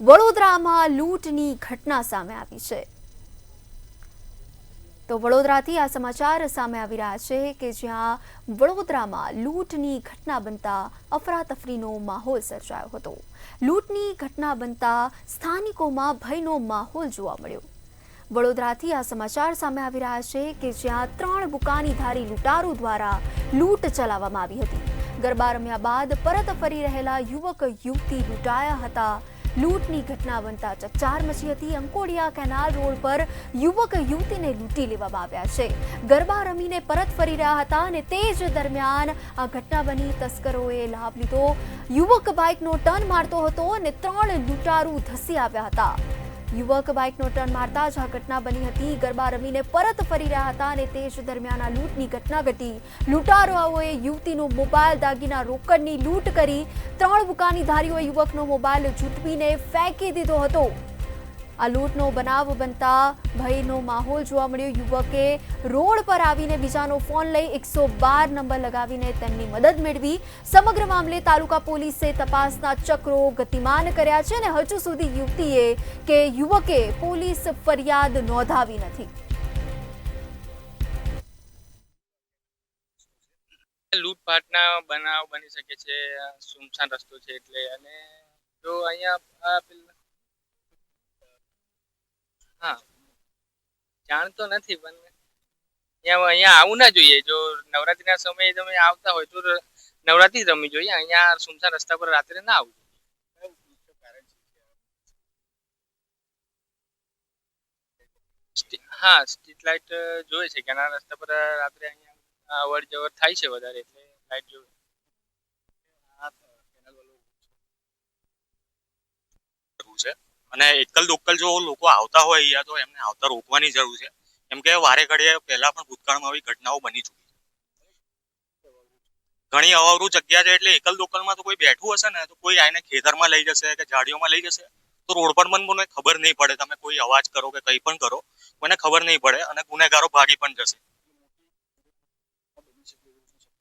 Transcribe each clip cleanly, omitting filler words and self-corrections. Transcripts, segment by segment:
વડોદરામાં લૂંટની ઘટના સામે આવી છે। તો વડોદરાથી આ સમાચાર સામે આવી રહ્યા છે કે જ્યાં વડોદરામાં લૂંટની ઘટના બનતા અફરાતફરીનો માહોલ સર્જાયો હતો। લૂંટની ઘટના બનતા સ્થાનિકોમાં ભયનો માહોલ જોવા મળ્યો। વડોદરાથી આ સમાચાર સામે આવી રહ્યા છે કે જ્યાં 3 બુકાનીધારી લૂંટારો દ્વારા લૂંટ ચલાવવામાં આવી હતી। ગરબા રમ્યા બાદ પરત ફરી રહેલા યુવક યુવતી લૂંટાયા હતા। લૂંટની ઘટના બનતા ચકચાર મચી હતી। અંકોડિયા કેનાલ રોડ પર યુવક યુવતીને લૂંટી લેવામાં આવ્યા છે। ગરબા રમીને પરત ફરી રહ્યા હતા અને તે જ દરમિયાન આ ઘટના બની। તસ્કરોએ લાભ લીધો। યુવક બાઇકનો ટર્ન મારતો હતો અને 3 લૂંટારૂ ધસી આવ્યા હતા। યુવક બાઇકનો ટર્ન મારતા જ આ ઘટના બની હતી। ગરબા રમીને પરત ફરી રહ્યા હતા અને તે જ દરમિયાન આ લૂંટની ઘટના ઘટી। લૂંટારાઓએ યુવતીનો મોબાઈલ દાગીના રોકડની લૂંટ કરી। 3 બુકાનીધારીઓએ યુવકનો મોબાઈલ ઝૂંટવીને ફેંકી દીધો હતો। આ લૂંટનો બનાવ બનતા ભયનો માહોલ જોવા મળ્યો। યુવકે રોડ પર આવીને બીજાનો ફોન લઈ 112 નંબર લગાવીને તેમની મદદ મેળવી। સમગ્ર મામલે તાલુકા પોલીસે તપાસના ચક્રો ગતિમાન કર્યા છે અને હજુ સુધી યુવતીએ કે યુવકે પોલીસ ફરિયાદ નોંધાવી નથી। લૂંટફાટના બનાવ બની શકે છે। સુમસાન રસ્તો છે એટલે અને જો અહીંયા હા જાણ તો નથી પણ અહીંયા આવું ના જોઈએ। જો નવરાત્રીના સમયે તમે આવતા હોય તો નવરાત્રી રમવી જોઈએ। અહીંયા સુમસાન રસ્તા પર રાત્રે ના આવવું જોઈએ। હા સ્ટ્રીટ લાઇટ જોઈએ છે કેનાલ રસ્તા પર રાત્રે અહીંયા અવર જવર થાય છે વધારે એટલે લાઇટ જોઈએ। અને એકલ દોકલ જો લોકો આવતા હોય અહીંયા તો એમને આવતા રોકવાની જરૂર છે। કેમ કે વારે ઘડીએ પહેલા પણ ભૂતકાળમાં આવી ઘટનાઓ બની ચૂકી છે। ઘણી અવાવરૂ જગ્યા છે એટલે એકલ દોકલમાં તો કોઈ બેઠું હશે ને તો કોઈ આઈને ખેતરમાં લઈ જશે કે ઝાડીઓમાં લઈ જશે તો રોડ પર મને ખબર નહીં પડે। તમે કોઈ અવાજ કરો કે કંઈ પણ કરો મને ખબર નહીં પડે અને ગુનેગારો ભાગી પણ જશે।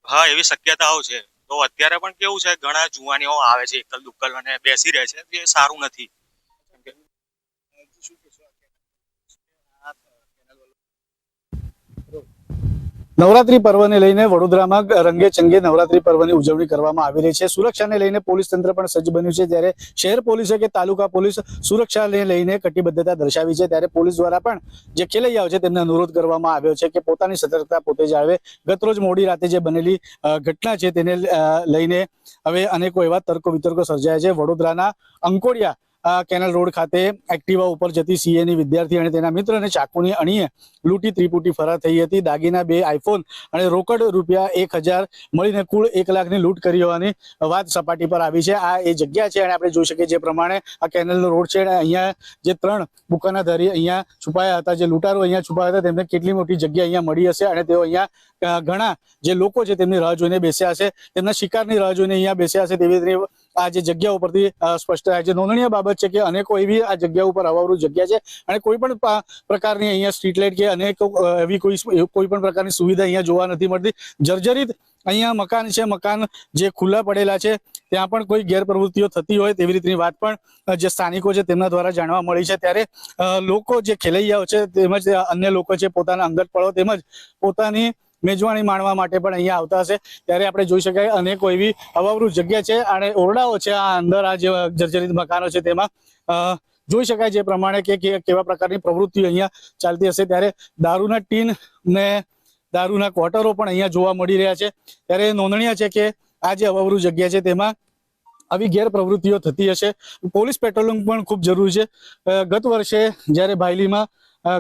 હા એવી શક્યતાઓ છે। તો અત્યારે પણ કેવું છે ઘણા જુવાનીઓ આવે છે એકલ દુકલ અને બેસી રહે છે એ સારું નથી। નવરાત્રી પર્વને લઈને વડોદરામાં રંગે ચંગે નવરાત્રી પર્વની ઉજવણી કરવામાં આવી રહી છે। સુરક્ષાને લઈને પોલીસ તંત્ર પણ સજ્જ બન્યું છે। ત્યારે શહેર પોલીસે કે તાલુકા પોલીસ સુરક્ષાને લઈને કટિબદ્ધતા દર્શાવી છે। ત્યારે પોલીસ દ્વારા પણ જે ખેલૈયાઓ છે તેમને અનુરોધ કરવામાં આવ્યો છે કે પોતાની સતર્કતા પોતે જાળવે। ગતરોજ મોડી રાતે જે બનેલી ઘટના છે તેને લઈને હવે અનેકો એવા તર્કો વિતર્કો સર્જાયા છે। વડોદરાના અંકોડિયા કેનાલ રોડ ખાતે એક્ટિવા ઉપર જતી સીએની વિદ્યાર્થી અને તેના મિત્રને ચાકુની અણીએ લૂંટી ત્રિપુટી ફરાર થઈ હતી। દાગીના 2 આઈફોન અને રોકડ રૂપિયા 1000 મળીને કુલ 1 લાખની લૂંટ કરી હોવાની વાત સપાટી પર આવી છે। આ એ જગ્યા છે અને આપણે જોઈ શકીએ જે પ્રમાણે આ કેનાલનો રોડ છે અહીંયા જે 3 બુકાનાધારી અહીંયા છુપાયા હતા, જે લૂંટારો અહીંયા છુપાયા હતા તેમને કેટલી મોટી જગ્યા અહીંયા મળી હશે અને તેઓ અહીંયા ઘણા જે લોકો છે તેમની રાહ જોઈને બેસ્યા હશે, તેમના શિકારની રાહ જોઈને અહીંયા બેસ્યા હશે। તેવી રીતે આ જે જગ્યા ઉપરથી સ્પષ્ટ થાય છે। નોંધનીય બાબત છે કે અનેકો એવી આ જગ્યા ઉપર અવાવરૂ જગ્યા છે અને કોઈ પણ પ્રકારની અહીંયા સ્ટ્રીટ લાઇટ કે અનેક એવી કોઈ પણ પ્રકારની સુવિધા અહીંયા જોવા નથી મળતી। જર્જરિત અહીંયા મકાન છે, મકાન જે ખુલ્લા પડેલા છે, ત્યાં પણ કોઈ ગેરપ્રવૃત્તિઓ થતી હોય તેવી રીતની વાત પણ જે સ્થાનિકો છે તેમના દ્વારા જાણવા મળી છે। ત્યારે લોકો જે ખેલૈયાઓ છે તેમજ અન્ય લોકો છે પોતાના અંગત પળો તેમજ પોતાની મેજવાણી માણવા માટે પણ અહીંયા આવતા હશે। ત્યારે આપણે જોઈ શકાય અનેકો એવી અવાવરૂ જગ્યા છે અને ઓરડાઓ છે આ અંદર આ જે જર્જરિત મકાનો છે તેમાં જોઈ શકાય જે પ્રમાણે કે કેવા પ્રકારની પ્રવૃત્તિઓ અહીંયા ચાલતી હશે। ત્યારે દારૂના ટીન ને દારૂના ક્વાર્ટરો પણ અહીંયા જોવા મળી રહ્યા છે। ત્યારે નોંધનીય છે કે આ જે અવાવરૂ જગ્યા છે તેમાં આવી ગેરપ્રવૃત્તિઓ થતી હશે। પોલીસ પેટ્રોલિંગ પણ ખૂબ જરૂરી છે। ગત વર્ષે જ્યારે ભાયલીમાં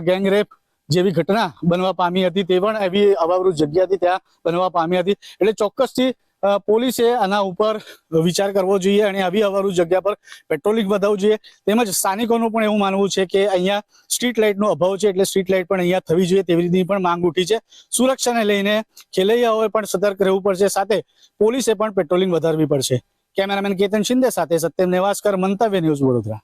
ગેંગરેપ જેવી ઘટના બનવા પામી હતી તે પણ એવી અવાવરૂ જગ્યાથી ત્યાં બનવા પામી હતી। એટલે ચોક્કસથી પોલીસે આના ઉપર વિચાર કરવો જોઈએ અને આવી અવાવરૂ જગ્યા પર પેટ્રોલિંગ વધારવું જોઈએ। તેમજ સ્થાનિકોનું પણ એવું માનવું છે કે અહીંયા સ્ટ્રીટ લાઇટનો અભાવ છે એટલે સ્ટ્રીટ લાઇટ પણ અહીંયા થવી જોઈએ તેવી રીતની પણ માંગ ઉઠી છે। સુરક્ષાને લઈને ખેલૈયાઓએ પણ સતર્ક રહેવું પડશે, સાથે પોલીસે પણ પેટ્રોલિંગ વધારવી પડશે। કેમેરામેન કેતન શિંદે સાથે સત્યમ નેવાસકર, મંતવ્ય ન્યૂઝ, વડોદરા।